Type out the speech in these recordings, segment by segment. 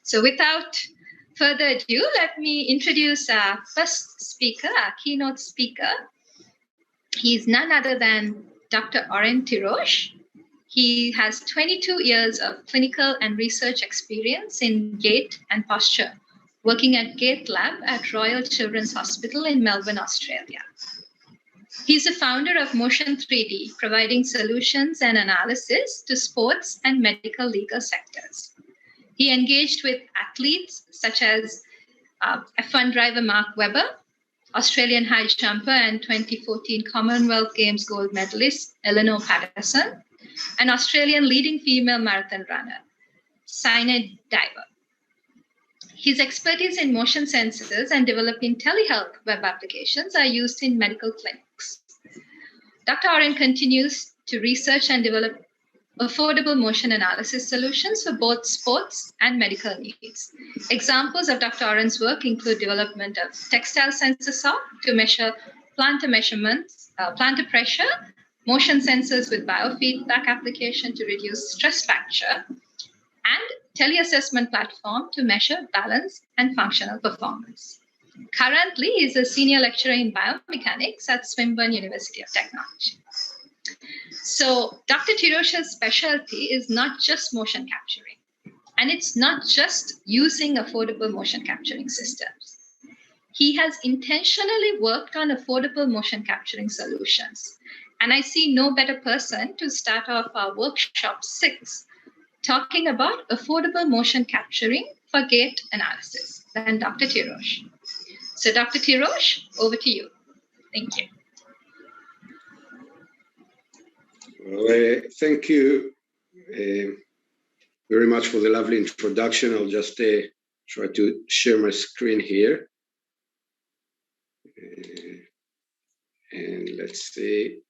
So without further ado, let me introduce our first speaker, our keynote speaker. He's none other than Dr. Oren Tirosh. He has 22 years of clinical and research experience in gait and posture, working at Gait Lab at Royal Children's Hospital in Melbourne, Australia. He's the founder of Motion 3D, providing solutions and analysis to sports and medical legal sectors. He engaged with athletes such as F1 driver Mark Webber, Australian high jumper and 2014 Commonwealth Games gold medalist Eleanor Patterson, and Australian leading female marathon runner, Sinead Diver. His expertise in motion sensors and developing telehealth web applications are used in medical clinics. Dr. Oren continues to research and develop affordable motion analysis solutions for both sports and medical needs. Examples of Dr. Oren's work include development of textile sensor soft to measure plantar measurements, plantar pressure, motion sensors with biofeedback application to reduce stress fracture, and teleassessment platform to measure balance and functional performance. Currently, he is a senior lecturer in biomechanics at Swinburne University of Technology. So Dr. Tirosh's specialty is not just motion capturing, and it's not just using affordable motion capturing systems. He has intentionally worked on affordable motion capturing solutions, and I see no better person to start off our workshop 6 talking about affordable motion capturing for gait analysis than Dr. Tirosh. So Dr. Tirosh, over to you. Thank you. Well, thank you very much for the lovely introduction. I'll just try to share my screen here. And let's see.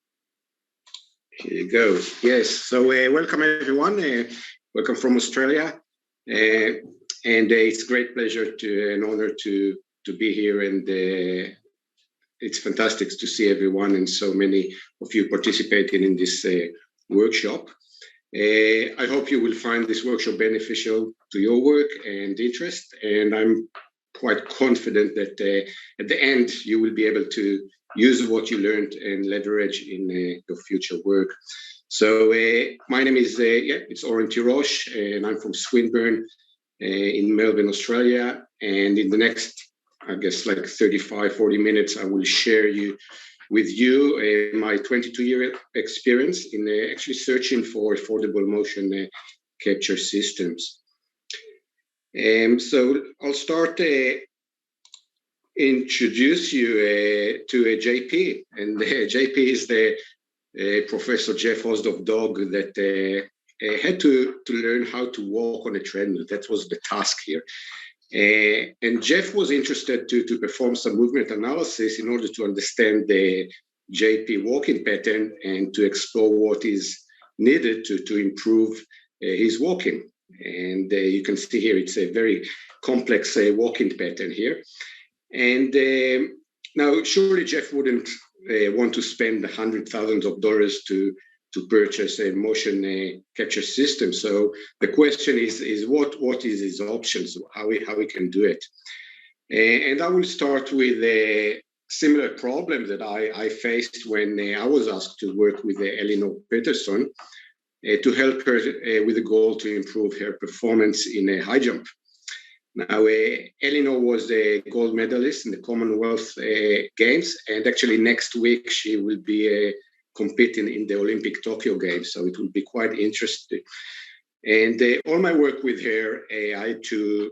Here you go. Yes, so welcome everyone. Welcome from Australia. And it's a great pleasure and honor to be here, and it's fantastic to see everyone and so many of you participating in this workshop. I hope you will find this workshop beneficial to your work and interest, and I'm quite confident that at the end you will be able to use what you learned and leverage in your future work. So my name is, it's Oren Tirosh, and I'm from Swinburne in Melbourne, Australia. And in the next, I guess, like 35-40 minutes, I will share with you my 22-year experience in actually searching for affordable motion capture systems. So I'll start introduce you to JP, and JP is the Professor Jeff Osdorf dog that had to learn how to walk on a treadmill. That was the task here. And Jeff was interested to perform some movement analysis in order to understand the JP walking pattern and to explore what is needed to improve his walking. And you can see here, it's a very complex walking pattern here. And now, surely Jeff wouldn't want to spend hundreds of dollars to purchase a motion capture system. So the question is what is his options, how we can do it. And I will start with a similar problem that I faced when I was asked to work with Eleanor Patterson to help her with the goal to improve her performance in a high jump. Now, Eleanor was a gold medalist in the Commonwealth Games, and actually next week she will be competing in the Olympic Tokyo Games, so it will be quite interesting. And all my work with her, I had to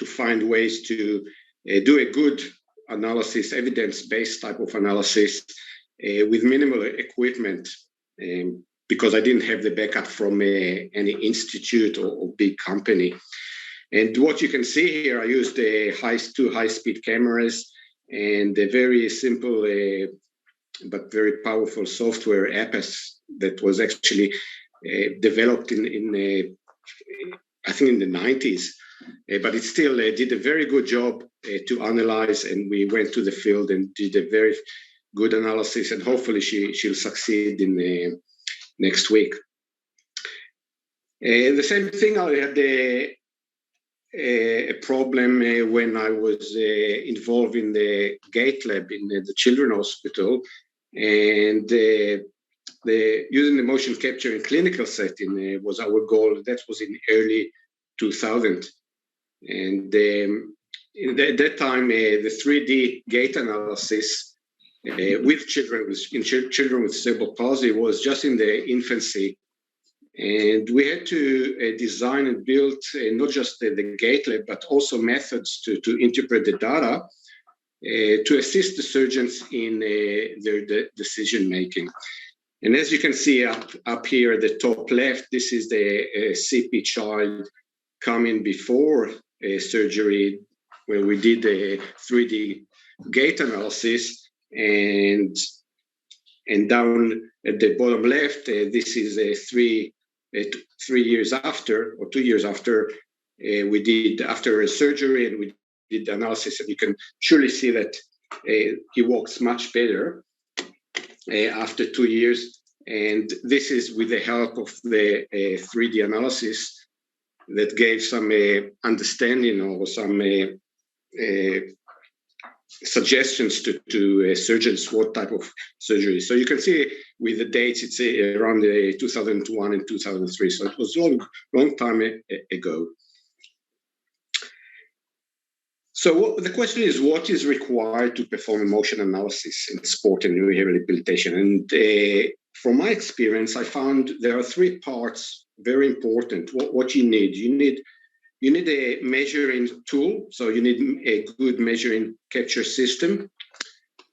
find ways to do a good analysis, evidence-based type of analysis with minimal equipment, because I didn't have the backup from any institute or big company. And what you can see here, I used two high-speed cameras and a very simple but very powerful software APAS that was actually developed in I think in the 90s, but it still did a very good job to analyze, and we went to the field and did a very good analysis, and hopefully she'll succeed in next week. The same thing, I had a problem when I was involved in the Gait lab in the Children's Hospital, and using the motion capture in clinical setting was our goal. That was in early 2000, and at that time, the 3D Gait analysis with children with cerebral palsy was just in the infancy. And we had to design and build not just the Gait lab, but also methods to interpret the data to assist the surgeons in their decision making. And as you can see up here at the top left, this is the CP child coming before surgery, where we did a 3D Gait analysis, and down at the bottom left, this is a 3 years after, or 2 years after, we did after a surgery, and we did the analysis, and you can surely see that he walks much better after 2 years. And this is with the help of the 3D analysis that gave some understanding or some suggestions to surgeons what type of surgery. So you can see with the dates, it's around 2001 and 2003. So it was a long time ago. So the question is, what is required to perform emotion analysis in sport and rehabilitation? And from my experience, I found there are 3 parts very important. What you need. You need a measuring tool, so you need a good measuring capture system.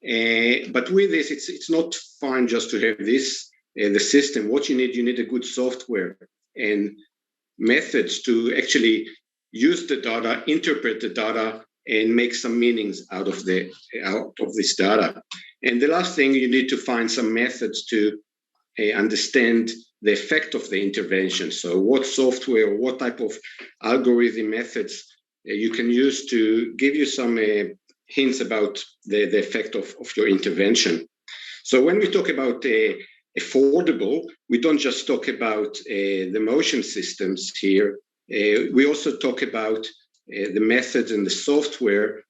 But with this, it's not fine just to have this, the system. What you need a good software and methods to actually use the data, interpret the data, and make some meanings out of this data. And the last thing, you need to find some methods to understand the effect of the intervention. So what software, what type of algorithm methods you can use to give you some hints about the effect of your intervention. So when we talk about affordable, we don't just talk about the motion systems here. We also talk about the methods and the software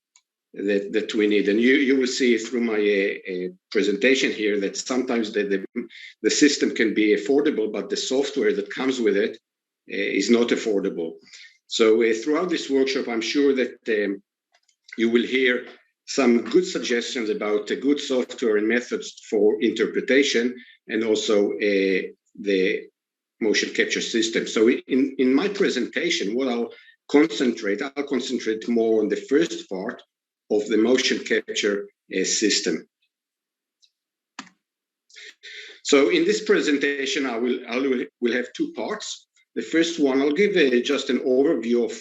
that we need. And you will see through my presentation here that sometimes the system can be affordable, but the software that comes with it is not affordable. So throughout this workshop, I'm sure that you will hear some good suggestions about the good software and methods for interpretation, and also the motion capture system. So in my presentation, what I'll concentrate more on the first part of the motion capture system. So in this presentation, I will have 2 parts. The first one, I'll give just an overview of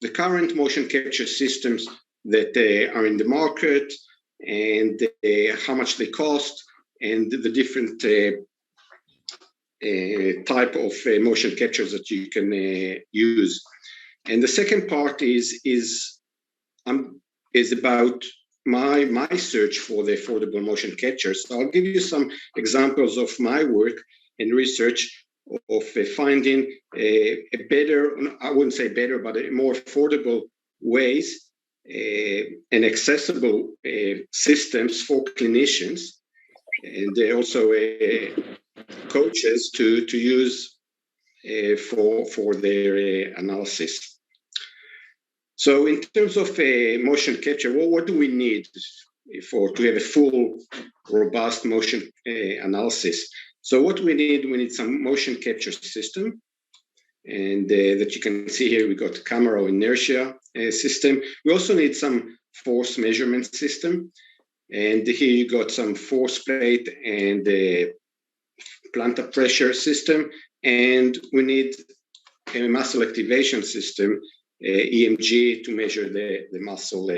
the current motion capture systems that are in the market, and how much they cost, and the different type of motion captures that you can use. And the second part is about my search for the affordable motion capture. So I'll give you some examples of my work and research of finding a better, I wouldn't say better, but a more affordable ways and accessible systems for clinicians, and also coaches to use for their analysis. So in terms of motion capture, what do we need to have a full, robust motion analysis? So what we need some motion capture system, and that you can see here, we got camera or inertia system. We also need some force measurement system, and here you got some force plate and plantar pressure system, and we need a muscle activation system, EMG, to measure the muscle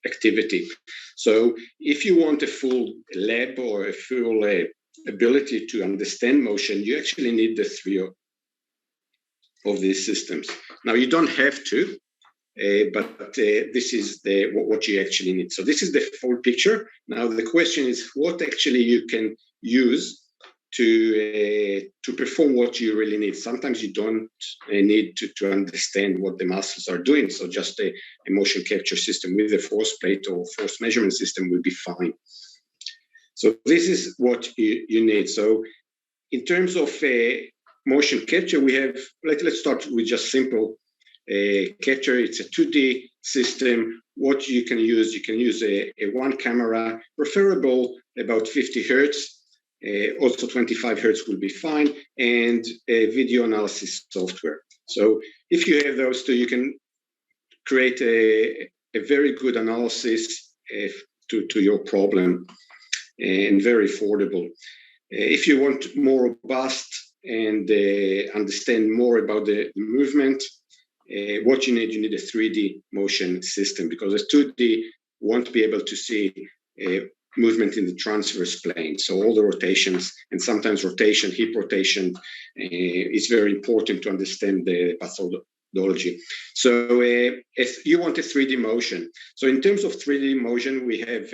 activity. So if you want a full lab or a full ability to understand motion, you actually need the 3 of these systems. Now, you don't have to, but this is what you actually need. So this is the full picture. Now, the question is what actually you can use to perform what you really need. Sometimes you don't need to understand what the muscles are doing. So just a motion capture system with a force plate or force measurement system will be fine. So this is what you need. So in terms of motion capture, we have, let's start with just simple capture. It's a 2D system. What you can use a one camera, preferable about 50 hertz. Also 25 hertz will be fine, and a video analysis software. So if you have those two, you can create a very good analysis to your problem, and very affordable. If you want more robust and understand more about the movement, what you need a 3D motion system, because a 2D won't be able to see movement in the transverse plane. So all the rotations, and sometimes rotation, hip rotation, is very important to understand the pathology. So if you want a 3D motion, so in terms of 3D motion, we have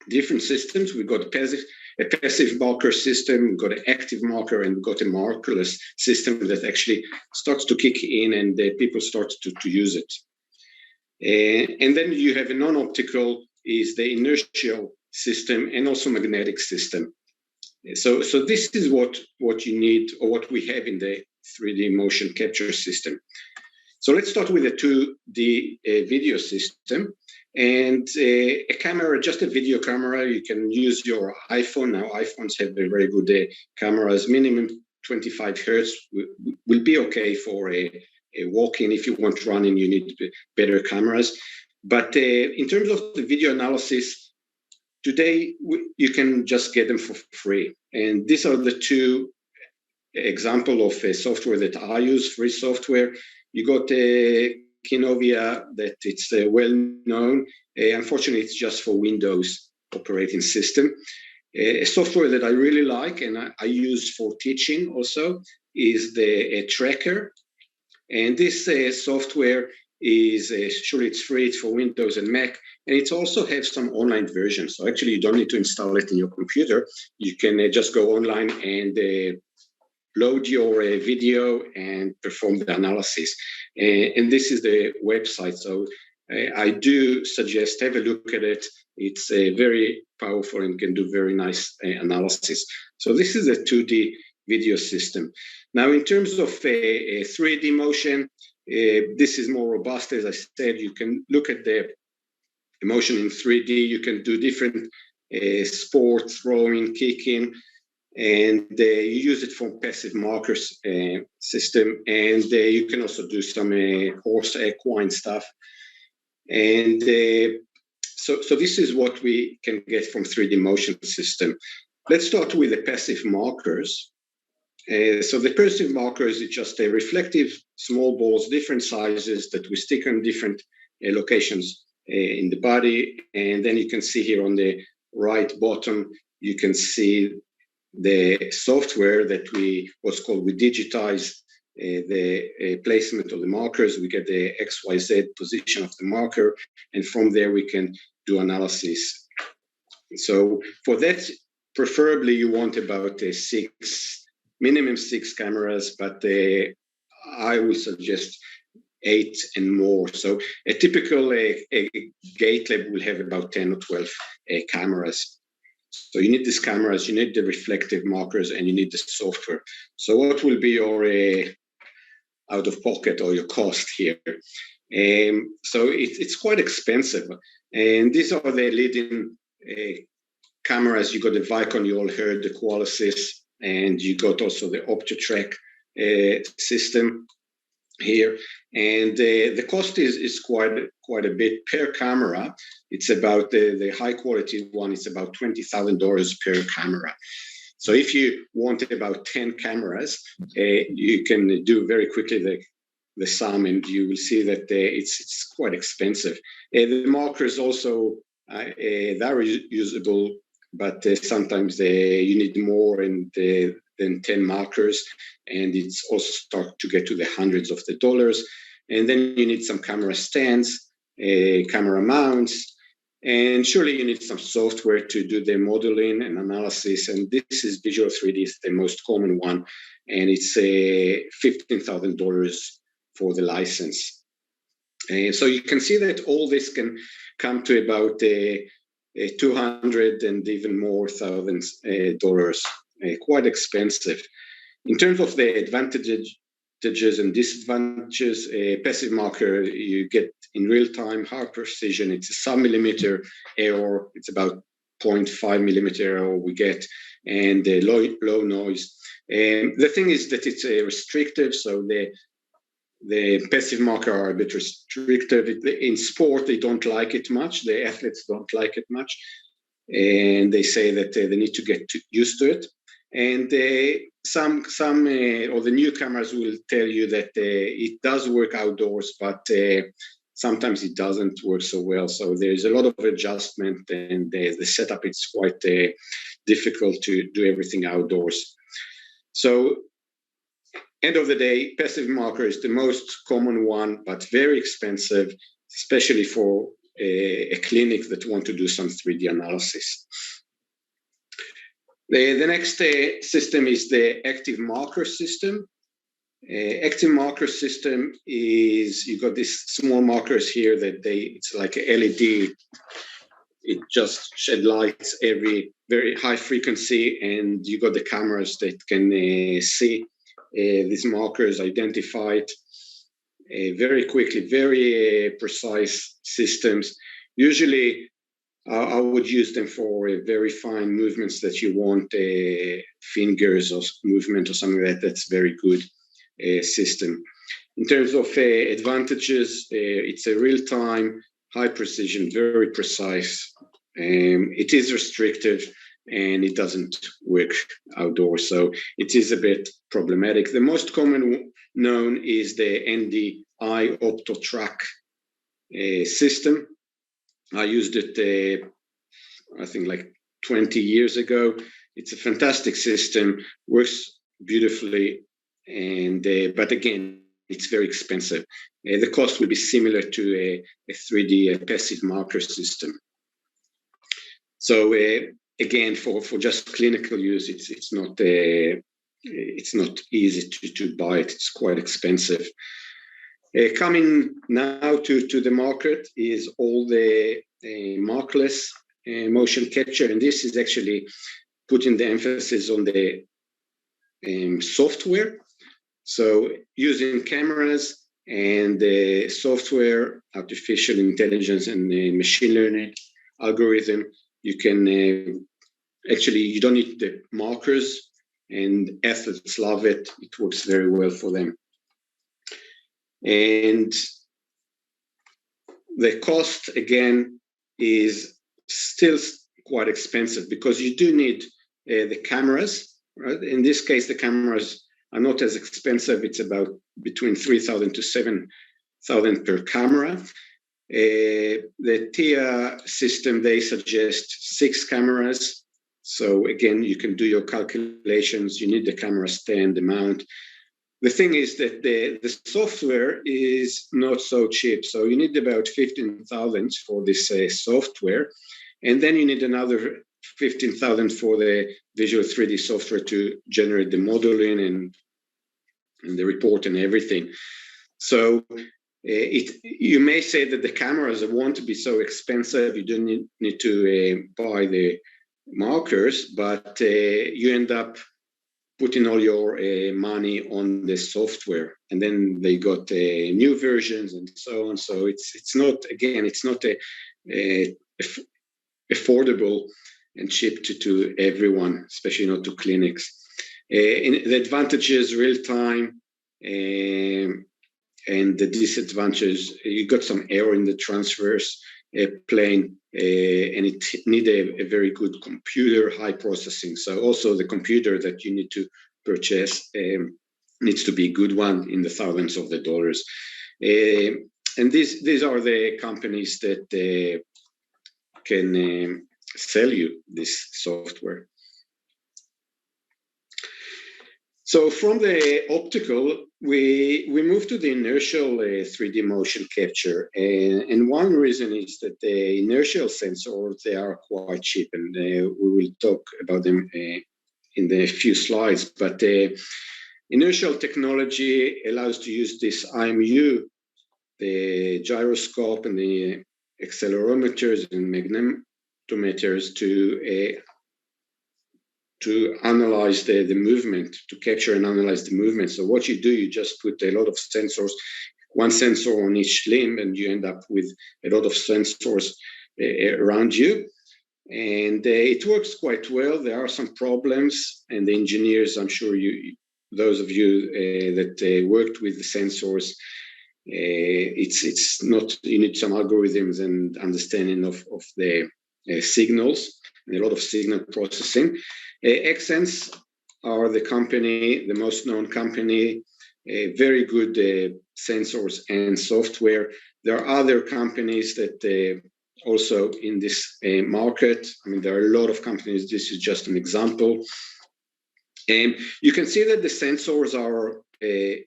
different systems. We've got a passive marker system, we've got an active marker, and we've got a markerless system that actually starts to kick in, and people start to use it. And then you have a non-optical, is the inertial system, and also magnetic system. So this is what you need, or what we have in the 3D motion capture system. So let's start with a 2D video system, and a camera, just a video camera. You can use your iPhone. Now iPhones have very good cameras. Minimum 25 hertz will be okay for a walk-in. If you want running, you need better cameras. But in terms of the video analysis, today you can just get them for free. And these are the two examples of software that I use, free software. You got Kinovia, that it's well known. Unfortunately, it's just for Windows operating system. A software that I really like and I use for teaching also is the Tracker. And this software is sure, it's free, it's for Windows and Mac, and it also has some online versions. So actually you don't need to install it in your computer. You can just go online and load your video and perform the analysis. And this is the website. So I do suggest have a look at it. It's very powerful and can do very nice analysis. So this is a 2D video system. Now, in terms of a 3D motion, this is more robust. As I said, you can look at the motion in 3D. You can do different sports, throwing, kicking, and you use it for passive markers system. And you can also do some horse equine stuff. And so this is what we can get from 3D motion system. Let's start with the passive markers. So the passive markers is just a reflective small balls, different sizes that we stick on different locations in the body. And then you can see here on the right bottom, you can see the software that we digitize the placement of the markers. We get the XYZ position of the marker, and from there we can do analysis. So for that, preferably you want about minimum 6 cameras, but I would suggest 8 and more. So a typical Gait lab will have about 10 or 12 cameras. So you need these cameras, you need the reflective markers, and you need the software. So what will be your out of pocket or your cost here? So it's quite expensive. And these are the leading cameras. You got the Vicon, you all heard the Qualisys, and you got also the OptiTrack system here. And the cost is quite a bit per camera. It's about the high quality one, it's about $20,000 per camera. So if you want about 10 cameras, you can do very quickly the sum, and you will see that it's quite expensive. The markers also they're usable, but sometimes you need more than 10 markers, and it's also start to get to the hundreds of the dollars. And then you need some camera stands, camera mounts, And surely you need some software to do the modeling and analysis. And this is Visual 3D, is the most common one. And it's $15,000 for the license. And so you can see that all this can come to about $200 and even more thousands dollars, quite expensive. In terms of the advantages and disadvantages, passive marker, you get in real time, high precision. It's a sub-millimeter error. It's about 0.5 millimeter error we get, and low noise. The thing is that it's restrictive, so the passive marker are a bit restrictive. In sport, they don't like it much. The athletes don't like it much, and they say that they need to get used to it. And some of the new cameras will tell you that it does work outdoors, but sometimes it doesn't work so well. So there's a lot of adjustment, and the setup is quite difficult to do everything outdoors. So end of the day, passive marker is the most common one, but very expensive, especially for a clinic that want to do some 3D analysis. The next system is the active marker system. Active marker system is, you got these small markers here that it's like a LED. It just shed lights every very high frequency, and you got the cameras that can see these markers, identify it very quickly, very precise systems. Usually, I would use them for very fine movements that you want, fingers or movement or something like that. That's very good system. In terms of advantages, it's a real-time, high precision, very precise. It is restrictive, and it doesn't work outdoors, so it is a bit problematic. The most common known is the NDI OptoTrack system. I used it, I think, like 20 years ago. It's a fantastic system, works beautifully, and but again, it's very expensive. The cost will be similar to a 3D passive marker system. So again, for just clinical use, it's not easy to buy it. It's quite expensive. Coming now to the market is all the markless motion capture, and this is actually putting the emphasis on the software. So using cameras and the software, artificial intelligence, and machine learning algorithm, you can actually, you don't need the markers, and athletes love it. It works very well for them. And the cost, again, is still quite expensive because you do need the cameras, right? In this case, the cameras are not as expensive. It's about between $3,000 to $7,000 per camera. The TIA system, they suggest 6 cameras. So again, you can do your calculations. You need the camera stand, the mount. The thing is that the software is not so cheap. So you need about $15,000 for this software. And then you need another $15,000 for the Visual 3D software to generate the modeling and the report and everything. So you may say that the cameras won't be so expensive. You don't need to buy the markers, but you end up putting all your money on the software, and then they got new versions and so on. So it's not, again, it's not affordable and cheap to everyone, especially not to clinics. The advantages, real time, and the disadvantages, you got some error in the transverse plane, and it need a very good computer, high processing. So also the computer that you need to purchase needs to be a good one, in the thousands of the dollars. And these are the companies that can sell you this software. So from the optical, we moved to the inertial 3D motion capture. And one reason is that the inertial sensors, they are quite cheap, and we will talk about them in the few slides. But inertial technology allows to use this IMU, the gyroscope and the accelerometers and magnetometers to analyze the movement, to capture and analyze the movement. So what you do, you just put a lot of sensors, one sensor on each limb, and you end up with a lot of sensors around you. And it works quite well. There are some problems, and the engineers, I'm sure those of you that worked with the sensors, it's not, you need some algorithms and understanding of the signals, and a lot of signal processing. Xsense are the company, the most known company, very good sensors and software. There are other companies that also in this market. I mean, there are a lot of companies. This is just an example. You can see that the sensors are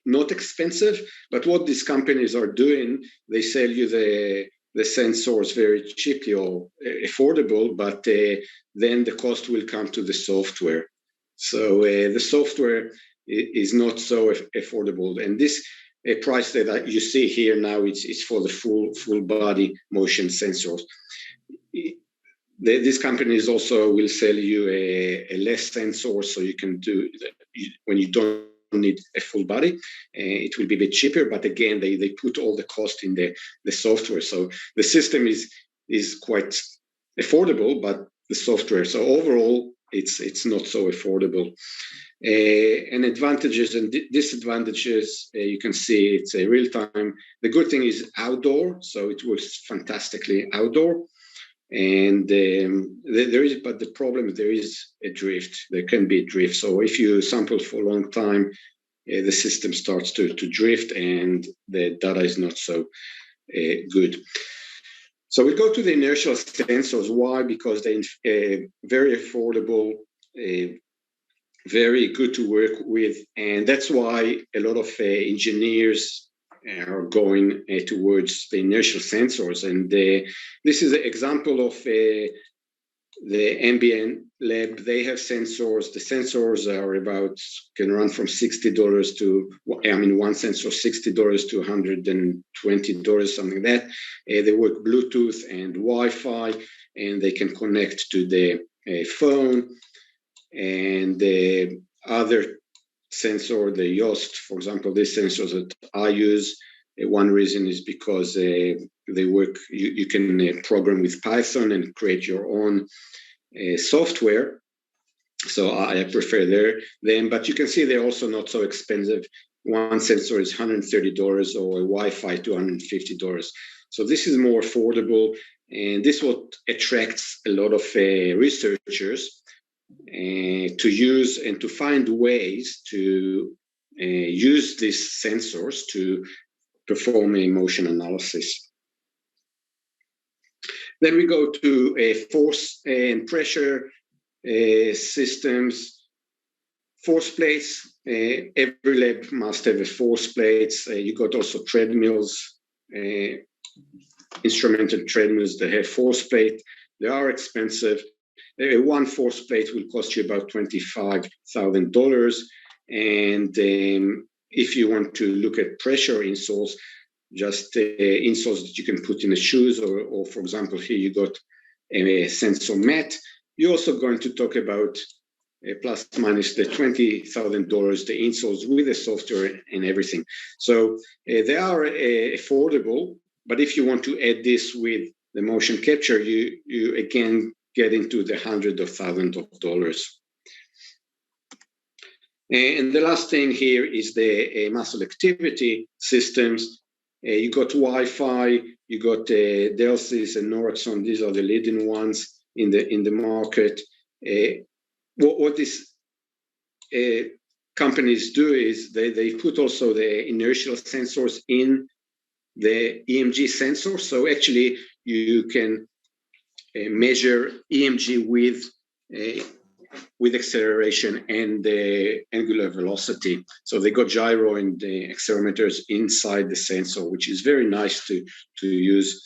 not expensive, but what these companies are doing, they sell you the sensors very cheaply or affordable, but then the cost will come to the software. So the software is not so affordable. And this price that you see here now, it's for the full body motion sensors. These companies also will sell you a less sensor, so you can do, when you don't need a full body, it will be a bit cheaper, but again, they put all the cost in the software. So the system is quite affordable, but the software, so overall, it's not so affordable. And advantages and disadvantages, you can see it's a real time. The good thing is outdoor, so it works fantastically outdoor. And there is, but the problem, there is a drift. There can be a drift. So if you sample for a long time, the system starts to drift, and the data is not so good. So we go to the inertial sensors. Why? Because they're very affordable, very good to work with, and that's why a lot of engineers are going towards the inertial sensors. And this is an example of the ambient lab. They have sensors. The sensors are can run from $60 to, I mean, one sensor $60 to $120, something like that. They work Bluetooth and Wi-Fi, and they can connect to the phone. And the other sensor, the Yoast, for example, these sensors that I use, one reason is because they work, you can program with Python and create your own software. So I prefer them, but you can see they're also not so expensive. One sensor is $130 or a Wi-Fi $250. So this is more affordable, and this is what attracts a lot of researchers to use and to find ways to use these sensors to perform a motion analysis. Then we go to force and pressure systems. Force plates, every lab must have a force plates. You got also treadmills, instrumented treadmills that have force plate. They are expensive. One force plate will cost you about $25,000. And if you want to look at pressure insoles, just insoles that you can put in the shoes, or for example, here you got a sensor mat. You're also going to talk about plus minus the $20,000, the insoles with the software and everything. So they are affordable, but if you want to add this with the motion capture, you again get into the hundreds of thousands of dollars. And the last thing here is the muscle activity systems. You got Wi-Fi, you got Delsys and Noroxon. These are the leading ones in the market. What these companies do is they put also the inertial sensors in the EMG sensor. So actually you can measure EMG with with acceleration and the angular velocity. So they got gyro and the accelerometers inside the sensor, which is very nice to use.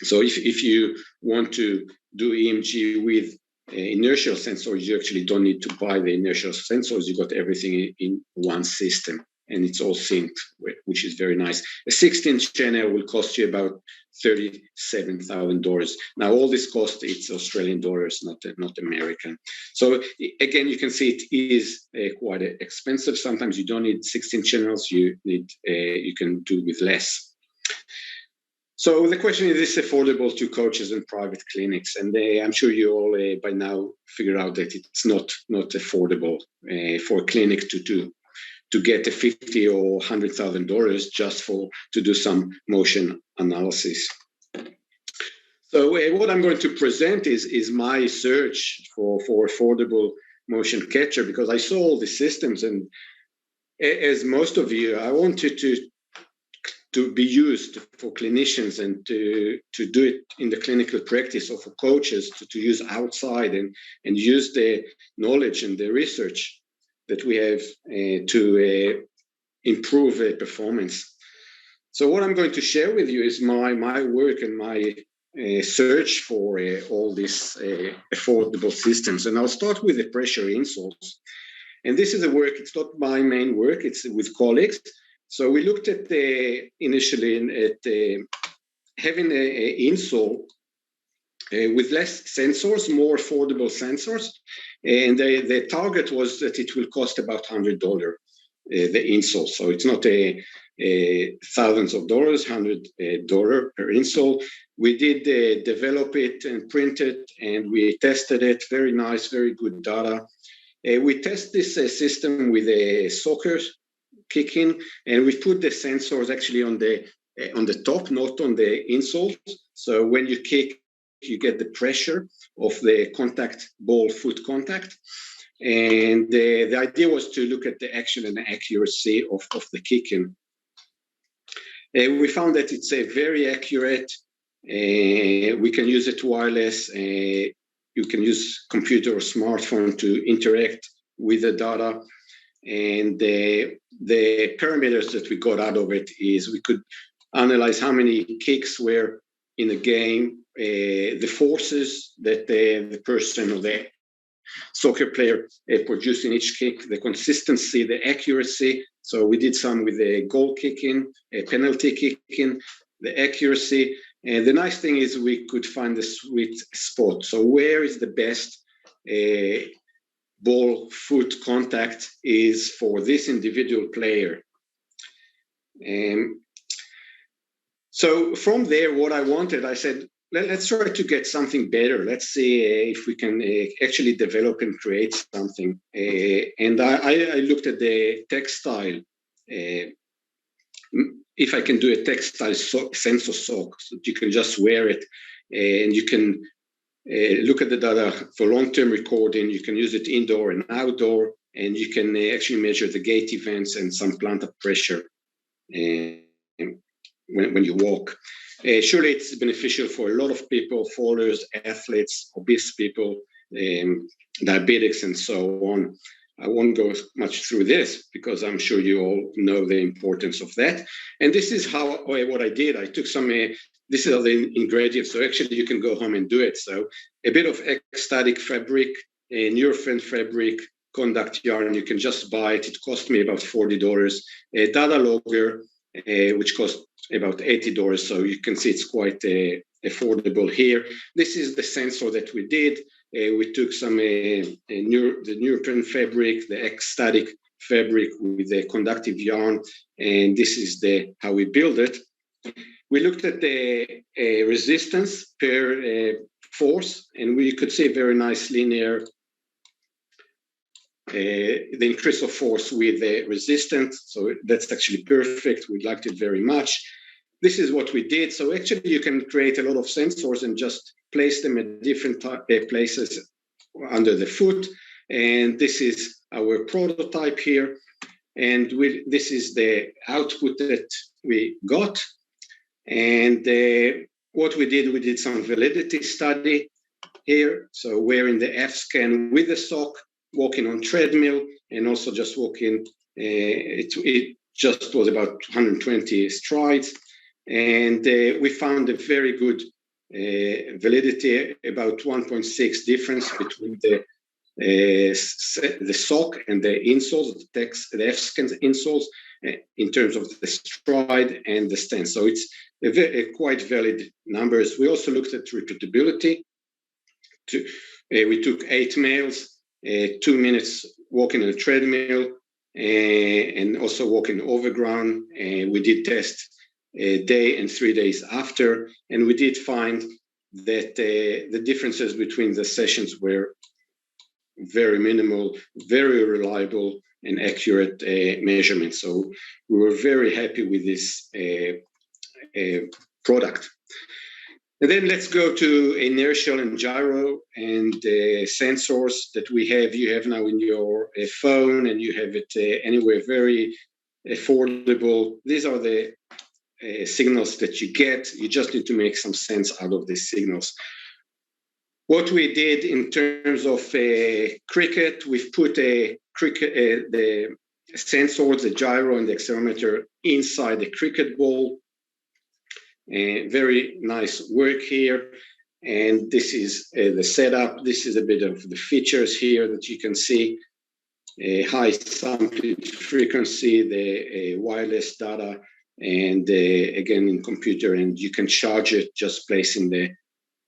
So if you want to do EMG with inertial sensors, you actually don't need to buy the inertial sensors. You got everything in one system, and it's all synced, which is very nice. A 16-channel will cost you about $37,000. Now, all this cost, it's Australian dollars, not American. So again, you can see it is quite expensive. Sometimes you don't need 16 channels. You can do with less. So the question is this affordable to coaches and private clinics? And I'm sure you all by now figure out that it's not affordable for a clinic to get a $50,000 or $100,000 just to do some motion analysis. So what I'm going to present is my search for affordable motion capture, because I saw all the systems, and as most of you, I wanted to be used for clinicians and to do it in the clinical practice, or for coaches to use outside and use the knowledge and the research that we have to improve performance. So what I'm going to share with you is my work and my search for all these affordable systems. And I'll start with the pressure insoles. And this is a work, it's not my main work, it's with colleagues. So we looked at initially at having an insole with less sensors, more affordable sensors. And the target was that it will cost about $100, the insole. So it's not thousands of dollars, $100 per insole. We did develop it and print it, and we tested it. Very nice, very good data. We test this system with a soccer kicking, and we put the sensors actually on the top, not on the insole. So when you kick, you get the pressure of the contact, ball foot contact. And the idea was to look at the action and the accuracy of the kicking. We found that it's very accurate. We can use it wireless. You can use computer or smartphone to interact with the data. And the parameters that we got out of it is we could analyze how many kicks were in a game, the forces that the person or the soccer player produced in each kick, the consistency, the accuracy. So we did some with the goal kicking, penalty kicking, the accuracy. And the nice thing is we could find the sweet spot. So where is the best ball foot contact is for this individual player. So from there, what I wanted, I said, let's try to get something better. Let's see if we can actually develop and create something. And I looked at the textile, if I can do a textile sensor sock, so you can just wear it and you can look at the data for long-term recording. You can use it indoor and outdoor, and you can actually measure the gait events and some plantar pressure when you walk. Surely it's beneficial for a lot of people, fallers, athletes, obese people, diabetics, and so on. I won't go much through this because I'm sure you all know the importance of that. And this is what I did. I took some, this is the ingredients. So actually you can go home and do it. So a bit of ecstatic fabric, a Nurofen fabric, conduct yarn. You can just buy it. It cost me about $40. A data logger, which cost about $80. So you can see it's quite affordable here. This is the sensor that we did. We took some the Nurofen fabric, the ecstatic fabric with the conductive yarn, and this is how we build it. We looked at the resistance per force, and we could see a very nice linear the increase of force with the resistance. So that's actually perfect. We liked it very much. This is what we did. So actually you can create a lot of sensors and just place them at different places under the foot. And this is our prototype here. And this is the output that we got. And what we did some validity study. here. So wearing the F scan with the sock, walking on treadmill, and also just walking. It just was about 120 strides, and we found a very good validity, about 1.6 difference between the sock and the insoles, the F scan insoles, in terms of the stride and the stance. So it's a quite valid numbers. We also looked at repeatability. We took 8 males, 2 minutes walking on a treadmill, and also walking overground. And we did test a day and 3 days after, and we did find that the differences between the sessions were very minimal, very reliable and accurate measurements. So we were very happy with this product. And then let's go to inertial and gyro and sensors that we have. You have now in your phone, and you have it anywhere, very affordable. These are the signals that you get. You just need to make some sense out of these signals. What we did in terms of cricket, we've put the sensors, the gyro and the accelerometer inside the cricket ball. Very nice work here. And this is the setup. This is a bit of the features here that you can see. High sampling frequency, the wireless data, and again in computer, and you can charge it just placing the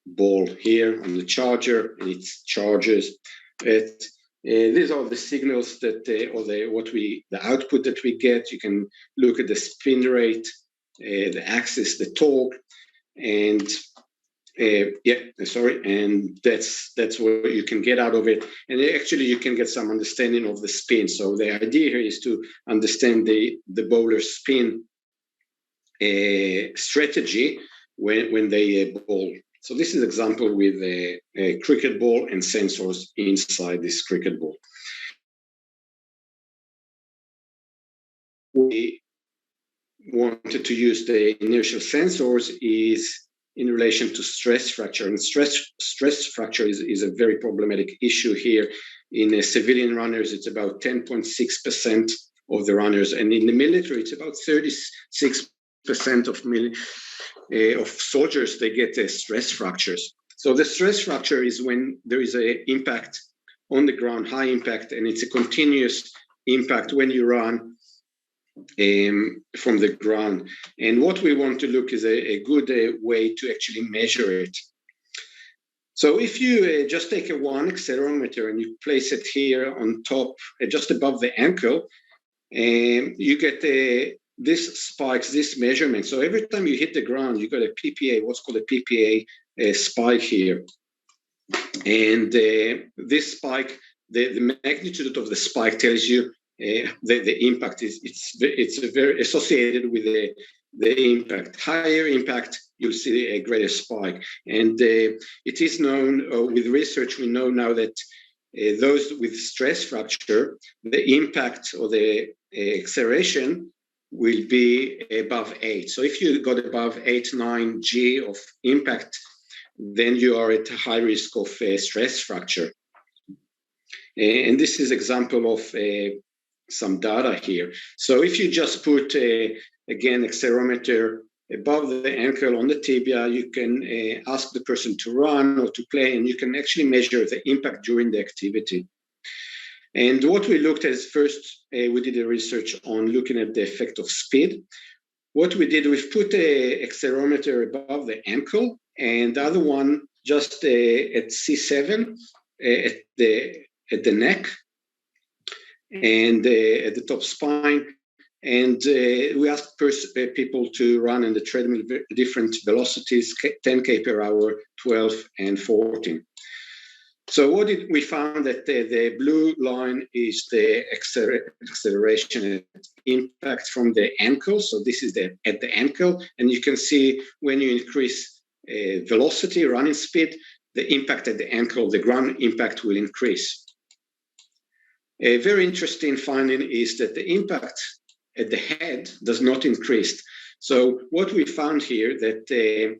ball here on the charger, and it charges it. These are the signals that, or the output that we get. You can look at the spin rate, the axis, the torque, and and that's what you can get out of it. And actually, you can get some understanding of the spin. So the idea here is to understand the bowler's spin strategy when they bowl. So this is an example with a cricket ball and sensors inside this cricket ball. We wanted to use the inertial sensors is in relation to stress fracture. And stress fracture is a very problematic issue here. In civilian runners, it's about 10.6% of the runners. And in the military, it's about 36% of soldiers, they get stress fractures. So the stress fracture is when there is an impact on the ground, high impact, and it's a continuous impact when you run from the ground. And what we want to look is a good way to actually measure it. So if you just take one accelerometer and you place it here on top, just above the ankle, you get this spikes, this measurement. So every time you hit the ground, you got a PPA, what's called a PPA spike here. And this spike, the magnitude of the spike tells you the impact it's very associated with the impact. Higher impact, you'll see a greater spike. And it is known with research, we know now that those with stress fracture, the impact or the acceleration will be above 8. So if you got above 8, 9 G of impact, then you are at a high risk of stress fracture. And this is example of some data here. So if you just put, again, accelerometer above the ankle on the tibia, you can ask the person to run or to play, and you can actually measure the impact during the activity. And what we looked at is first, we did a research on looking at the effect of speed. What we did, we've put an accelerometer above the ankle, and the other one just at C7 at the neck and at the top spine. And we asked people to run in the treadmill different velocities, 10K per hour, 12 and 14. So what did we found that the blue line is the acceleration impact from the ankle. So this is at the ankle, and you can see when you increase velocity, running speed, the impact at the ankle, the ground impact will increase. A very interesting finding is that the impact at the head does not increase. So what we found here that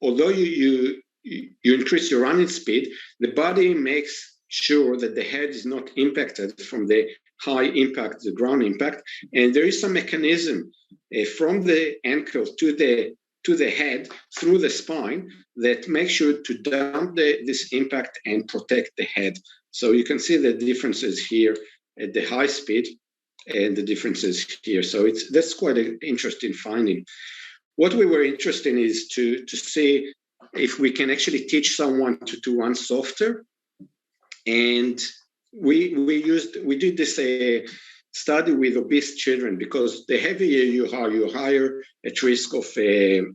although you you increase your running speed, the body makes sure that the head is not impacted from the high impact, the ground impact, and there is some mechanism from the ankle to the head through the spine that makes sure to dump this impact and protect the head. So you can see the differences here at the high speed and the differences here. So that's quite an interesting finding. What we were interested in is to see if we can actually teach someone to run softer. And we did this study with obese children, because the heavier you are, you're higher at risk of a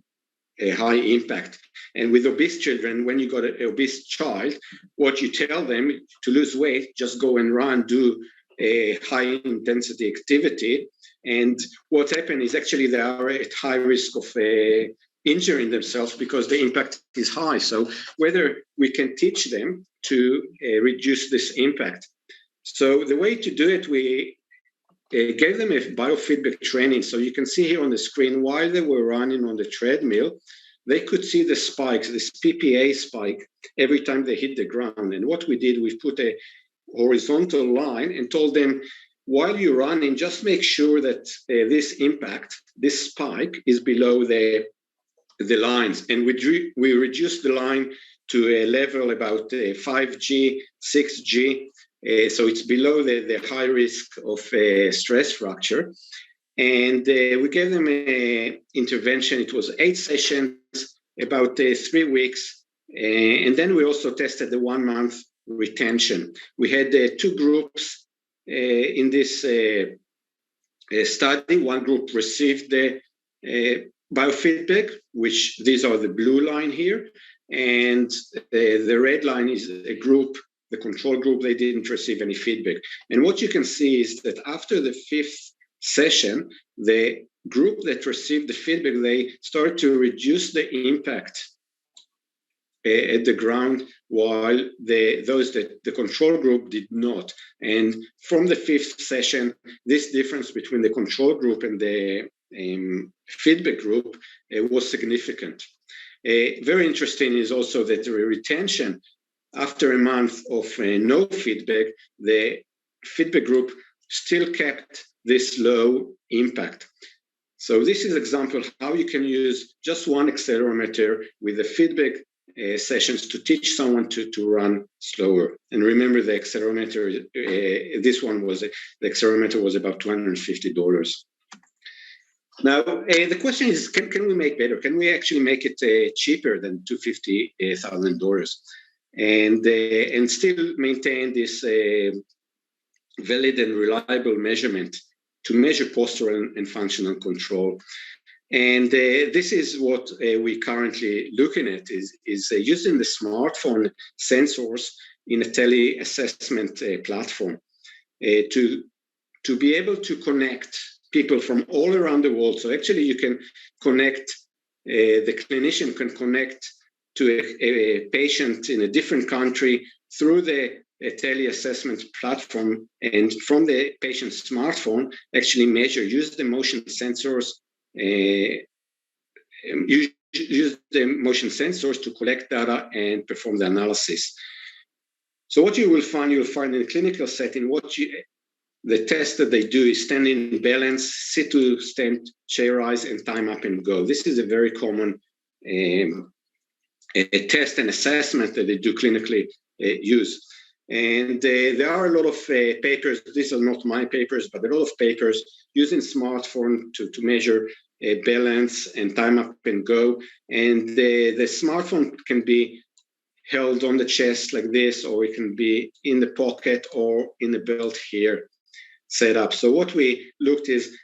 high impact. And with obese children, when you got an obese child, what you tell them to lose weight, just go and run, do a high intensity activity. And what happened is actually they are at high risk of injuring themselves because the impact is high. So whether we can teach them to reduce this impact. So the way to do it, we gave them a biofeedback training. So you can see here on the screen, while they were running on the treadmill, they could see the spikes, this PPA spike, every time they hit the ground. And what we did, we put a horizontal line and told them, while you're running, just make sure that this impact, this spike, is below the lines. And we reduced the line to a level about 5G, 6G. So it's below the high risk of stress fracture. And we gave them an intervention. It was 8 sessions, about 3 weeks. And then we also tested the 1 month retention. We had 2 groups in this study. One group received the biofeedback, which these are the blue line here. And the red line is a group, the control group, they didn't receive any feedback. And what you can see is that after the 5th session, the group that received the feedback, they start to reduce the impact at the ground, while the control group did not. And from the 5th session, this difference between the control group and the feedback group was significant. Very interesting is also that the retention after a month of no feedback, the feedback group still kept this low impact. So this is an example how you can use just one accelerometer with the feedback sessions to teach someone to run slower. And remember, the accelerometer, the accelerometer was about $250. Now, the question is, can we make better? Can we actually make it cheaper than $250,000 and still maintain this valid and reliable measurement to measure postural and functional control? And this is what we currently looking at is using the smartphone sensors in a tele-assessment platform to be able to connect people from all around the world. So actually you can connect, the clinician can connect to a patient in a different country through the tele-assessment platform, and from the patient's smartphone actually use the motion sensors, use the motion sensors to collect data and perform the analysis. So what you'll find in a clinical setting, the test that they do is stand in balance, sit to stand, chair rise, and time up and go. This is a very common a test and assessment that they do clinically use. And there are a lot of papers, these are not my papers, but a lot of papers using smartphone to measure balance and time up and go. And the smartphone can be held on the chest like this, or it can be in the pocket or in the belt here set up. So what we looked is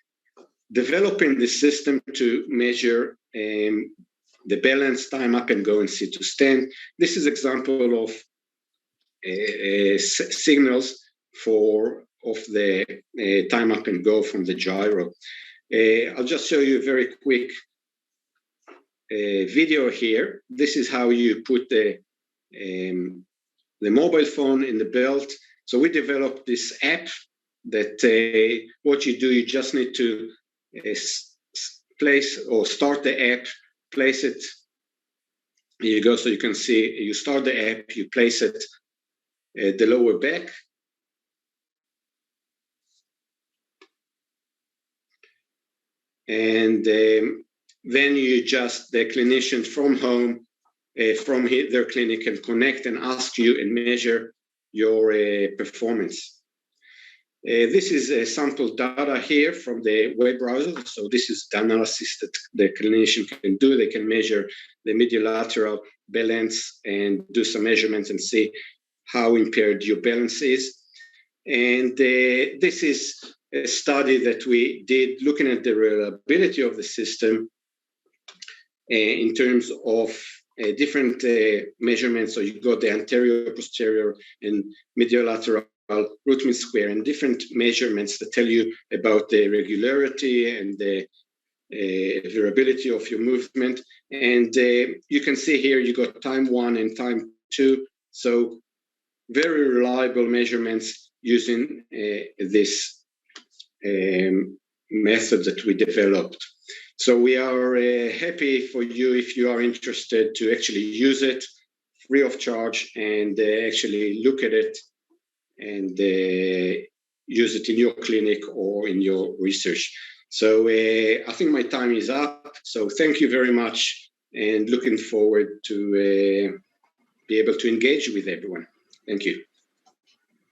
developing the system to measure the balance, time up and go, and sit to stand. This is example of signals of the time up and go from the gyro. I'll just show you a very quick video here. This is how you put the mobile phone in the belt. So we developed this app that what you do, you just need to place or start the app, place it Here you go, so you can see, you start the app, you place it at the lower back. And then you just, the clinician from home, from their clinic can connect and ask you and measure your performance. This is sample data here from the web browser. So this is the analysis that the clinician can do. They can measure the medial lateral balance and do some measurements and see how impaired your balance is. And this is a study that we did looking at the reliability of the system in terms of different measurements. So you got the anterior, posterior, and medial lateral root mean square, and different measurements that tell you about the regularity and the variability of your movement. And you can see here you got time 1 and time 2. So very reliable measurements using this method that we developed. So we are happy for you if you are interested to actually use it free of charge and actually look at it and use it in your clinic or in your research. So I think my time is up. So thank you very much and looking forward to be able to engage with everyone. Thank you.